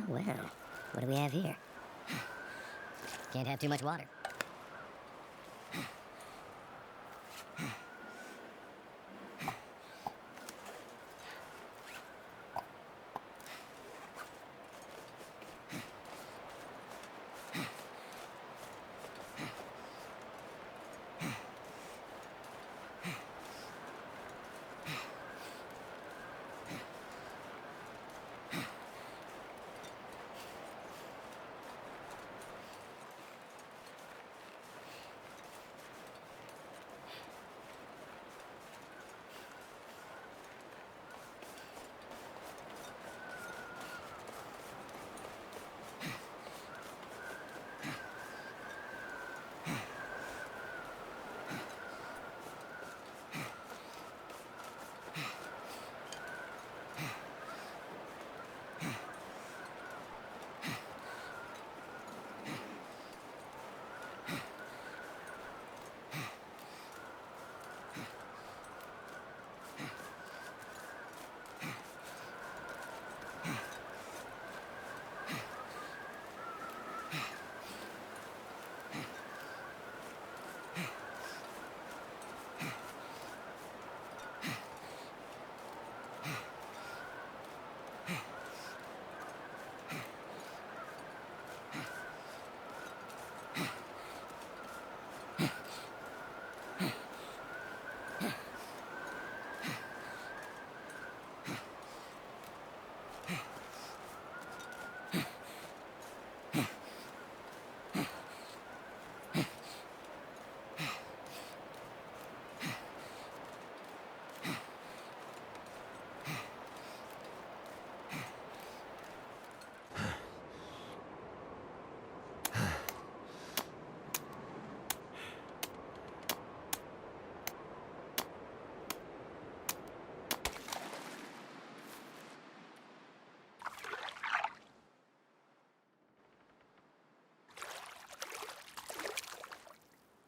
Well, what do we have here? Can't have too much water.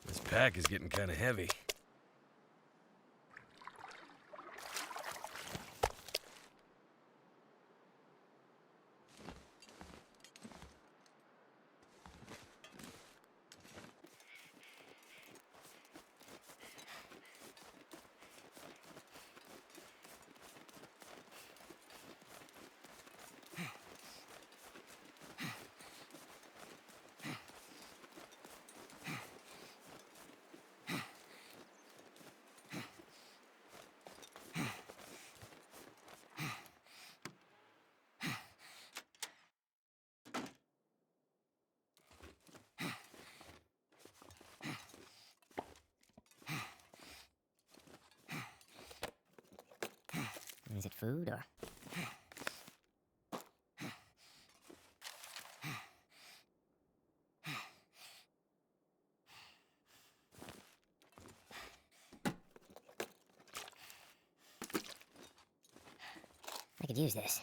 This pack is getting kind of heavy. Is it food or... I could use this.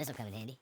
This'll come in handy.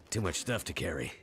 Too much stuff to carry.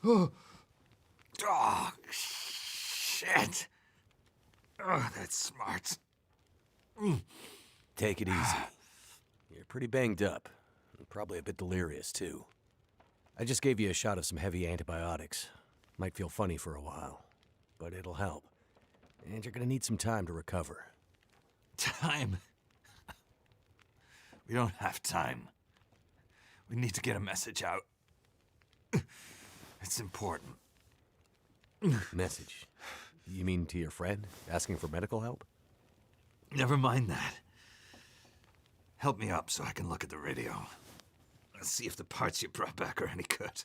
Oh, shit. Oh, that's smart. Take it easy. You're pretty banged up. And probably a bit delirious, too. I just gave you a shot of some heavy antibiotics. Might feel funny for a while, but it'll help. And you're gonna need some time to recover. Time? We don't have time. We need to get a message out. It's important. Message? You mean to your friend, asking for medical help? Never mind that. Help me up so I can look at the radio. Let's see if the parts you brought back are any good.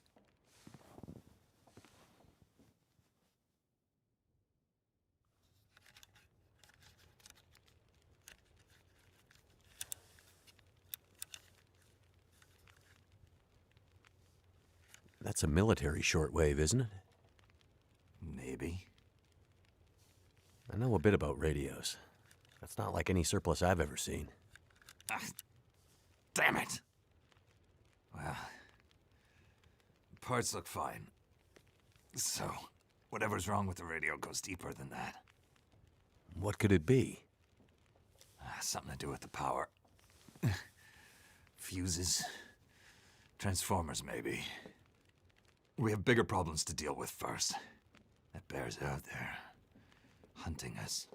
That's a military shortwave, isn't it? Maybe. I know a bit about radios. That's not like any surplus I've ever seen. Ah, damn it! Well, the parts look fine. So, whatever's wrong with the radio goes deeper than that. What could it be? Something to do with the power. Fuses. Transformers, maybe. We have bigger problems to deal with first. That bear's out there, hunting us.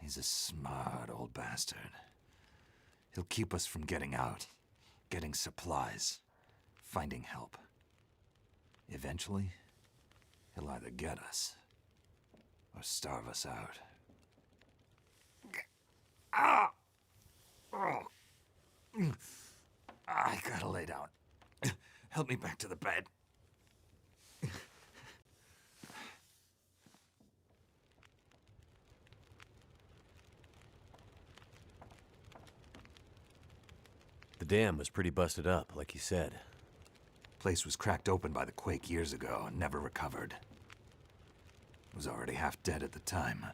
He's a smart old bastard. He'll keep us from getting out, getting supplies, finding help. Eventually, he'll either get us or starve us out. Ah! Oh. I gotta lay down. Help me back to the bed. The dam was pretty busted up, like you said. Place was cracked open by the quake years ago and never recovered. Was already half dead at the time.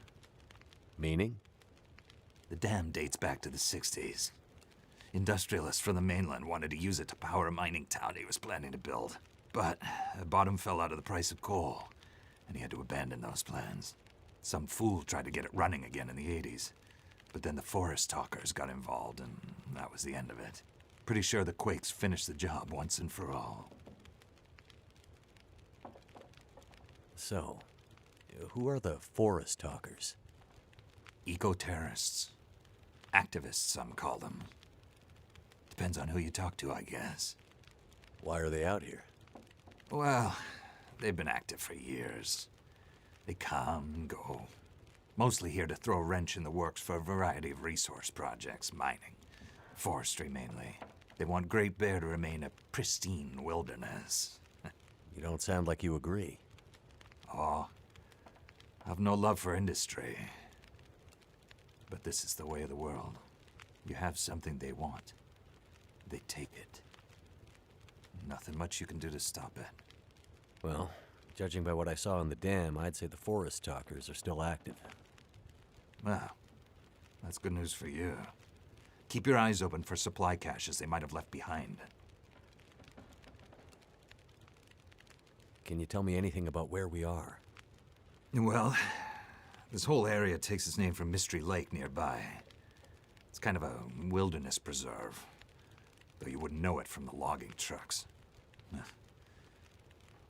Meaning? The dam dates back to the 60s. Industrialists from the mainland wanted to use it to power a mining town he was planning to build. But the bottom fell out of the price of coal, and he had to abandon those plans. Some fool tried to get it running again in the 80s. But then the forest talkers got involved, and that was the end of it. Pretty sure the quakes finished the job once and for all. So, who are the forest talkers? Eco-terrorists. Activists, some call them. Depends on who you talk to, I guess. Why are they out here? Well, they've been active for years. They come and go. Mostly here to throw a wrench in the works for a variety of resource projects, mining, forestry mainly. They want Great Bear to remain a pristine wilderness. You don't sound like you agree. Oh, I've no love for industry. But this is the way of the world. You have something they want. They take it. Nothing much you can do to stop it. Well, judging by what I saw in the dam, I'd say the forest talkers are still active. Well, that's good news for you. Keep your eyes open for supply caches they might have left behind. Can you tell me anything about where we are? Well, this whole area takes its name from Mystery Lake nearby. It's kind of a wilderness preserve, though you wouldn't know it from the logging trucks.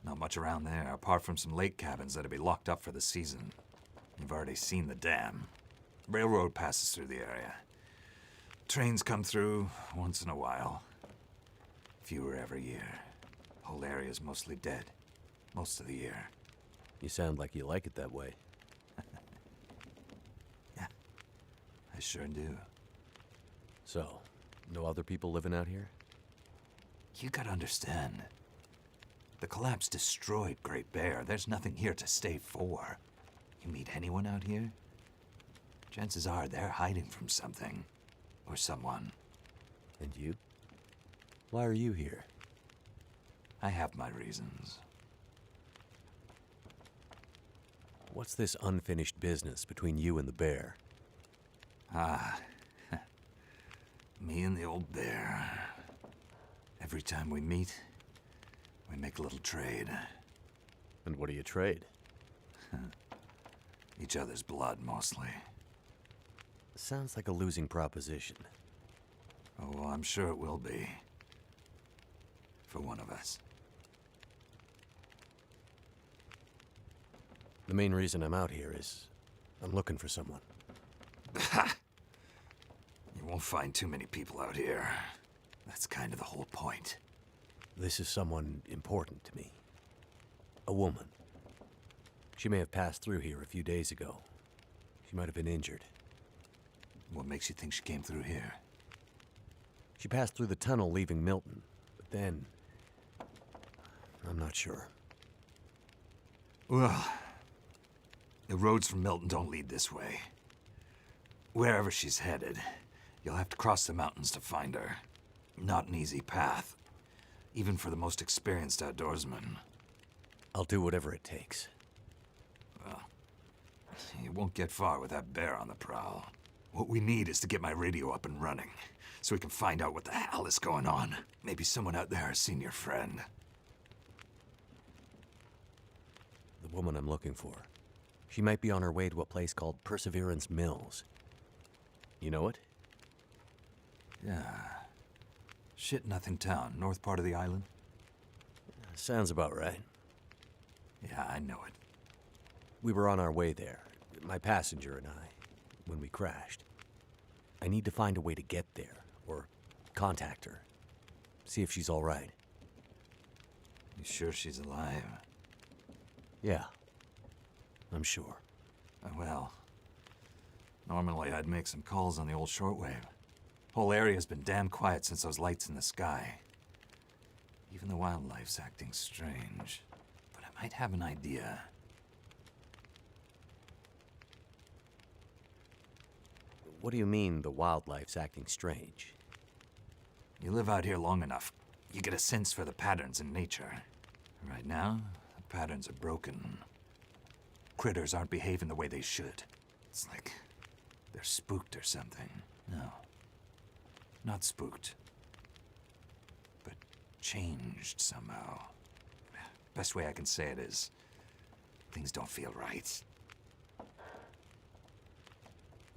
Not much around there, apart from some lake cabins that'll be locked up for the season. You've already seen the dam. Railroad passes through the area. Trains come through once in a while. Fewer every year. Whole area's mostly dead. Most of the year. You sound like you like it that way. Yeah, I sure do. So, no other people living out here? You gotta understand. The collapse destroyed Great Bear. There's nothing here to stay for. You meet anyone out here? Chances are they're hiding from something. Or someone. And you? Why are you here? I have my reasons. What's this unfinished business between you and the bear? Ah. Me and the old bear. Every time we meet, We make a little trade. And what do you trade? Each other's blood, mostly. Sounds like a losing proposition. Oh, well, I'm sure it will be. For one of us. The main reason I'm out here is I'm looking for someone. You won't find too many people out here. That's kind of the whole point. This is someone important to me. A woman. She may have passed through here a few days ago. She might have been injured. What makes you think she came through here? She passed through the tunnel leaving Milton, but then... I'm not sure. Well, the roads from Milton don't lead this way. Wherever she's headed, you'll have to cross the mountains to find her. Not an easy path, even for the most experienced outdoorsman. I'll do whatever it takes. Well, you won't get far with that bear on the prowl. What we need is to get my radio up and running, so we can find out what the hell is going on. Maybe someone out there has seen your friend. The woman I'm looking for. She might be on her way to a place called Perseverance Mills. You know it? Yeah. Shit Nothing Town, north part of the island? Sounds about right. Yeah, I know it. We were on our way there, my passenger and I, when we crashed. I need to find a way to get there, or contact her. See if she's all right. You sure she's alive? Yeah, I'm sure. Well, normally I'd make some calls on the old shortwave. Whole area's been damn quiet since those lights in the sky. Even the wildlife's acting strange. But I might have an idea. What do you mean the wildlife's acting strange? You live out here long enough, you get a sense for the patterns in nature. Right now, the patterns are broken. Critters aren't behaving the way they should. It's like they're spooked or something. No. Not spooked. But changed somehow. Best way I can say it is, things don't feel right.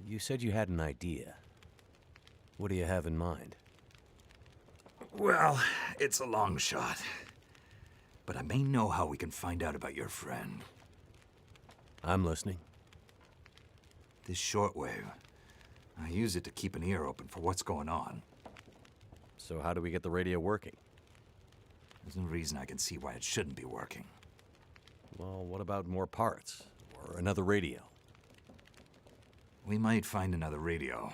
You said you had an idea. What do you have in mind? Well, it's a long shot. But I may know how we can find out about your friend. I'm listening. This shortwave, I use it to keep an ear open for what's going on. So how do we get the radio working? There's no reason I can see why it shouldn't be working. Well, what about more parts? Or another radio? We might find another radio.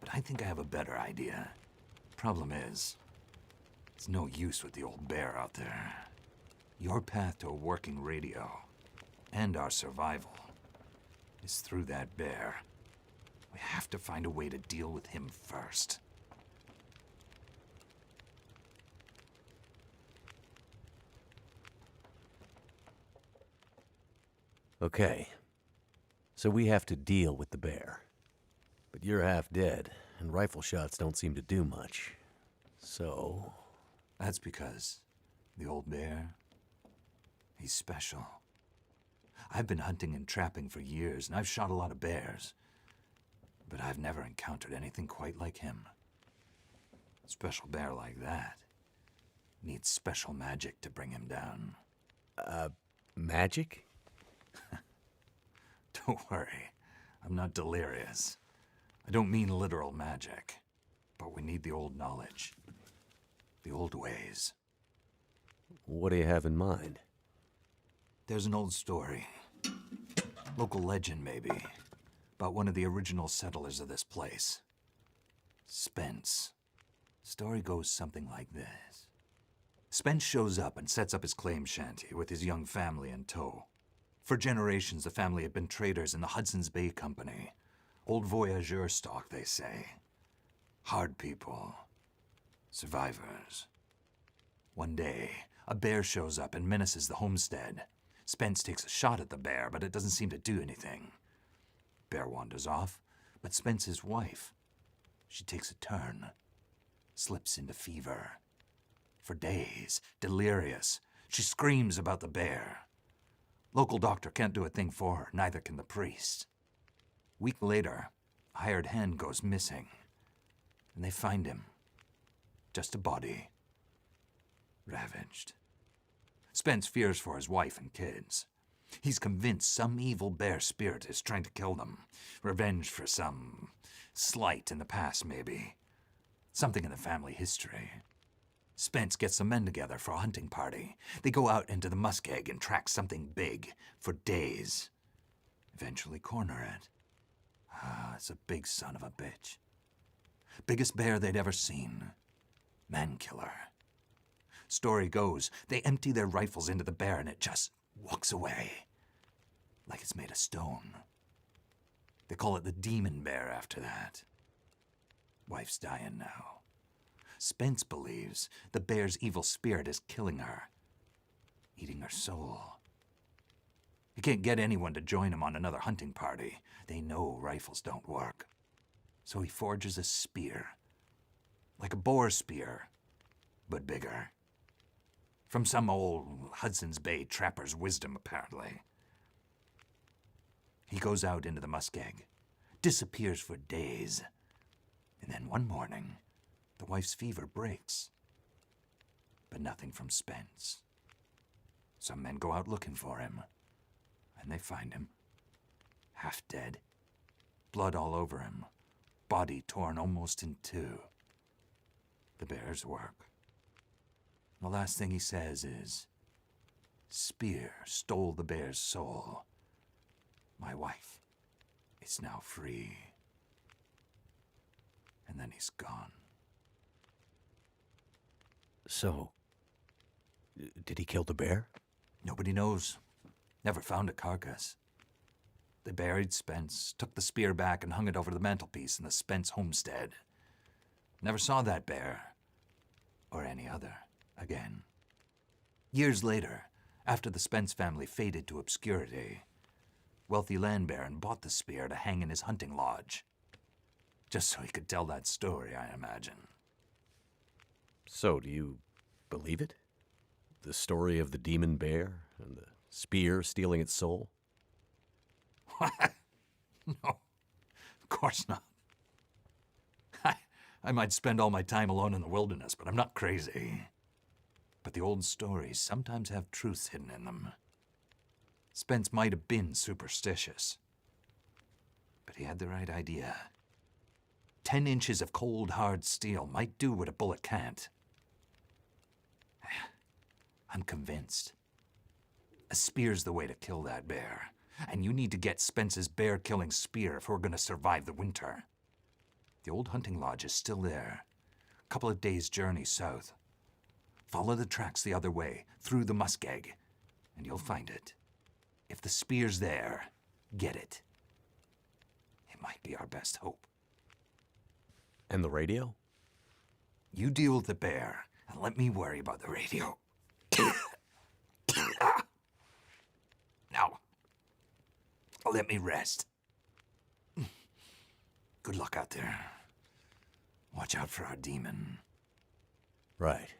But I think I have a better idea. Problem is, it's no use with the old bear out there. Your path to a working radio, and our survival, is through that bear. We have to find a way to deal with him first. Okay. So we have to deal with the bear. But you're half dead, and rifle shots don't seem to do much. So... That's because the old bear, he's special. I've been hunting and trapping for years, and I've shot a lot of bears. But I've never encountered anything quite like him. A special bear like that needs special magic to bring him down. Magic? Don't worry, I'm not delirious. I don't mean literal magic, but we need the old knowledge. The old ways. What do you have in mind? There's an old story. Local legend, maybe. About one of the original settlers of this place. Spence. Story goes something like this. Spence shows up and sets up his claim shanty with his young family in tow. For generations, the family had been traders in the Hudson's Bay Company. Old voyageur stock, they say. Hard people. Survivors. One day, a bear shows up and menaces the homestead. Spence takes a shot at the bear, but it doesn't seem to do anything. Bear wanders off, but Spence's wife, she takes a turn. Slips into fever. For days, delirious, she screams about the bear. Local doctor can't do a thing for her, neither can the priest. Week later, a hired hand goes missing, and they find him. Just a body. Ravaged. Spence fears for his wife and kids. He's convinced some evil bear spirit is trying to kill them. Revenge for some slight in the past, maybe. Something in the family history. Spence gets some men together for a hunting party. They go out into the Muskeg and track something big for days. Eventually corner it. It's a big son of a bitch. Biggest bear they'd ever seen. Man-killer. Story goes, they empty their rifles into the bear and it just walks away. Like it's made of stone. They call it the demon bear after that. Wife's dying now. Spence believes the bear's evil spirit is killing her. Eating her soul. He can't get anyone to join him on another hunting party. They know rifles don't work. So he forges a spear. Like a boar spear, but bigger. From some old Hudson's Bay trapper's wisdom, apparently. He goes out into the Muskeg, disappears for days, and then one morning, the wife's fever breaks. But nothing from Spence. Some men go out looking for him, and they find him. Half dead. Blood all over him. Body torn almost in two. The bear's work. The last thing he says is, "Spear stole the bear's soul. My wife is now free." And then he's gone. So, did he kill the bear? Nobody knows. Never found a carcass. They buried Spence, took the spear back and hung it over the mantelpiece in the Spence homestead. Never saw that bear, or any other, again. Years later, after the Spence family faded to obscurity, wealthy land baron bought the spear to hang in his hunting lodge. Just so he could tell that story, I imagine. So, do you believe it? The story of the demon bear and the spear stealing its soul? What? No, of course not. I might spend all my time alone in the wilderness, but I'm not crazy. But the old stories sometimes have truths hidden in them. Spence might have been superstitious, but he had the right idea. 10 inches of cold, hard steel might do what a bullet can't. I'm convinced. A spear's the way to kill that bear. And you need to get Spence's bear-killing spear if we're going to survive the winter. The old hunting lodge is still there. A couple of days' journey south. Follow the tracks the other way, through the Muskeg, and you'll find it. If the spear's there, get it. It might be our best hope. And the radio? You deal with the bear, and let me worry about the radio. Now, let me rest. Good luck out there. Watch out for our demon. Right.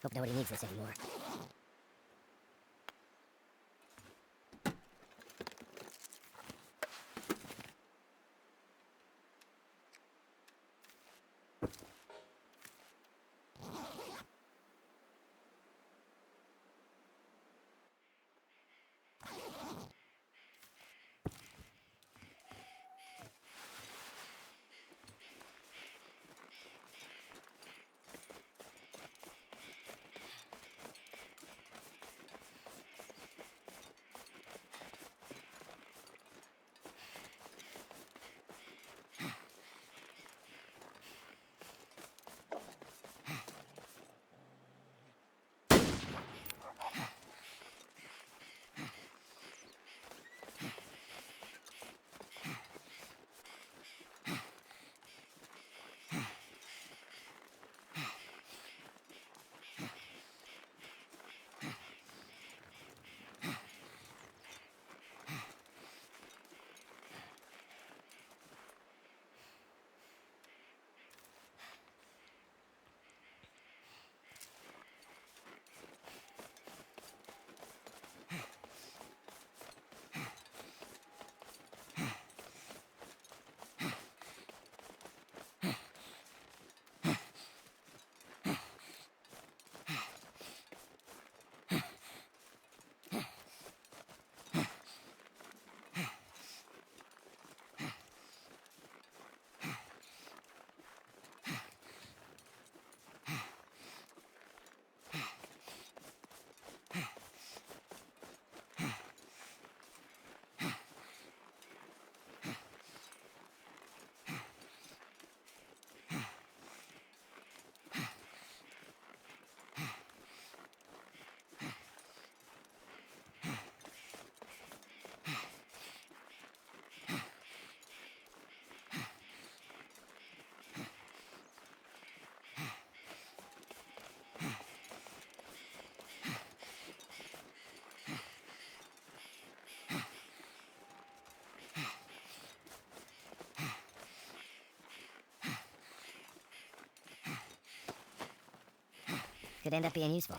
Hope nobody needs this anymore. Could end up being useful.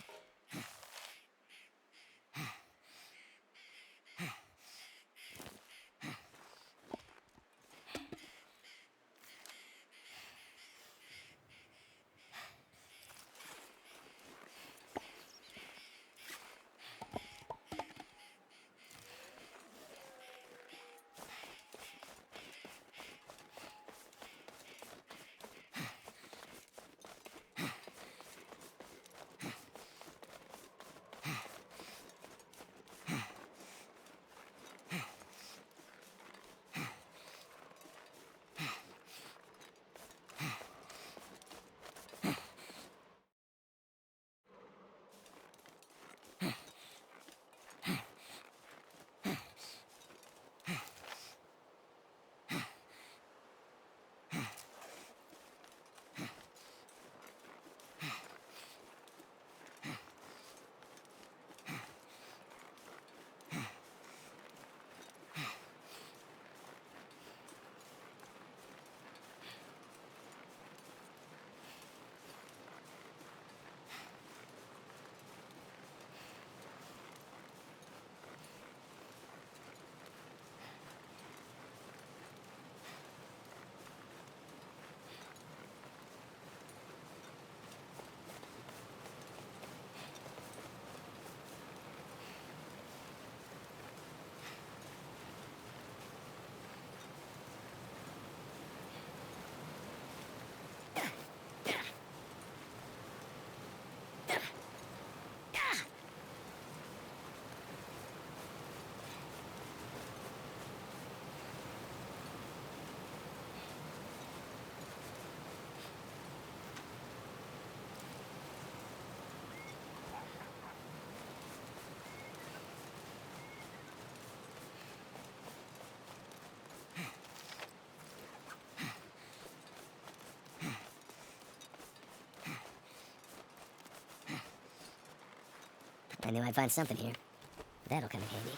I knew I'd find something here. That'll come in handy.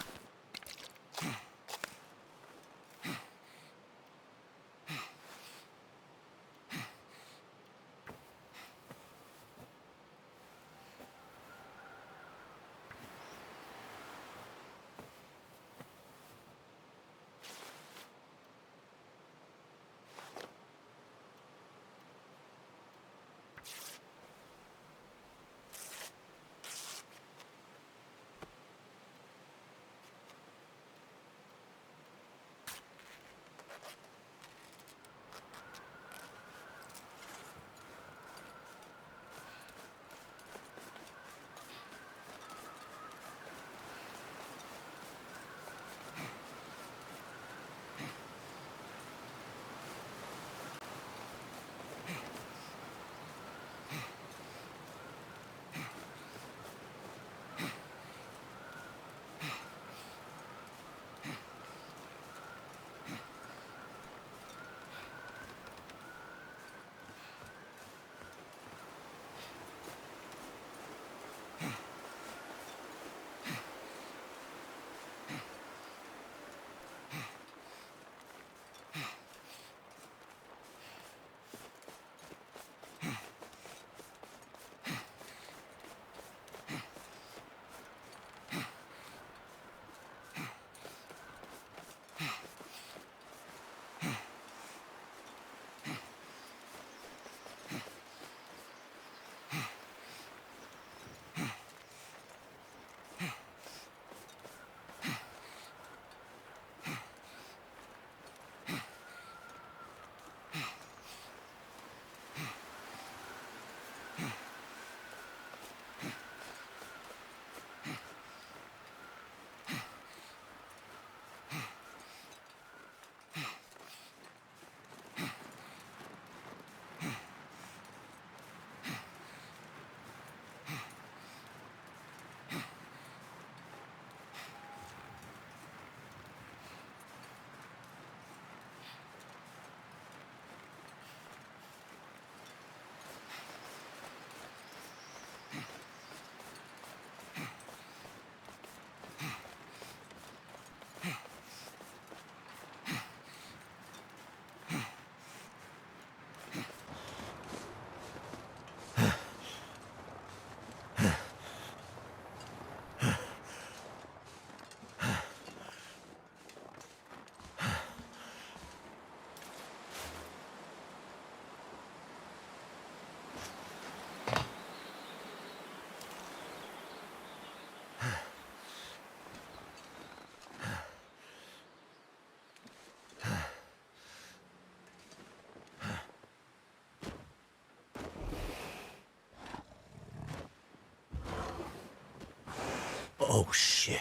Oh, shit.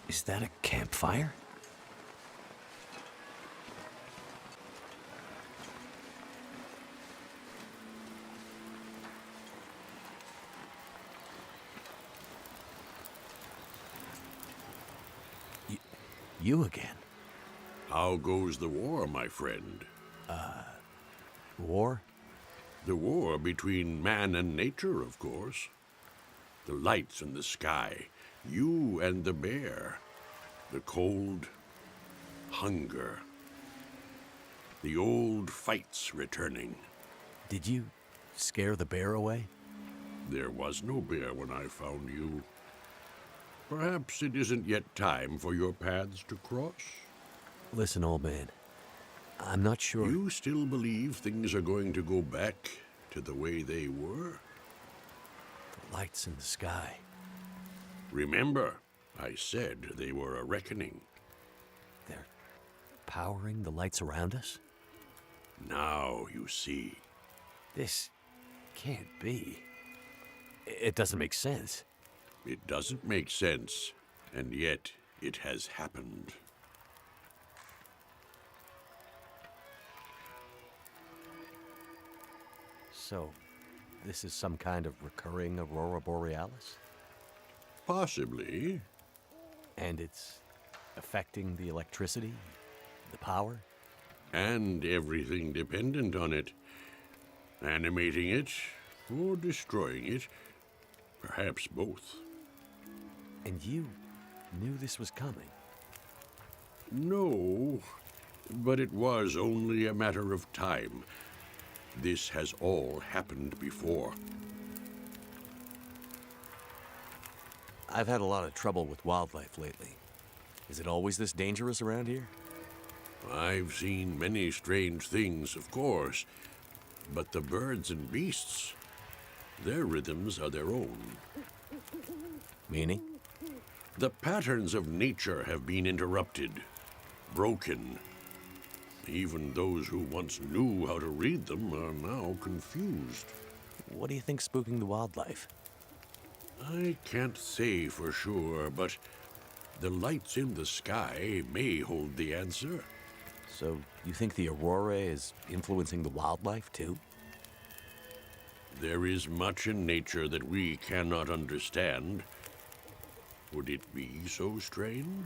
Is that a campfire? You again? How goes the war, my friend? War? The war between man and nature, of course. The lights in the sky, you and the bear. The cold, hunger. The old fights returning. Did you scare the bear away? There was no bear when I found you. Perhaps it isn't yet time for your paths to cross? Listen, old man. I'm not sure. You still believe things are going to go back to the way they were? The lights in the sky. Remember, I said they were a reckoning. They're powering the lights around us? Now you see. This can't be. It doesn't make sense. It doesn't make sense, and yet it has happened. So, this is some kind of recurring aurora borealis? Possibly. And it's affecting the electricity, the power? And everything dependent on it. Animating it, or destroying it. Perhaps both. And you knew this was coming? No, but it was only a matter of time. This has all happened before. I've had a lot of trouble with wildlife lately. Is it always this dangerous around here? I've seen many strange things, of course, but the birds and beasts, their rhythms are their own. Meaning? The patterns of nature have been interrupted, broken. Even those who once knew how to read them are now confused. What do you think's spooking the wildlife? I can't say for sure, but the lights in the sky may hold the answer. So, you think the aurora is influencing the wildlife, too? There is much in nature that we cannot understand. Would it be so strange?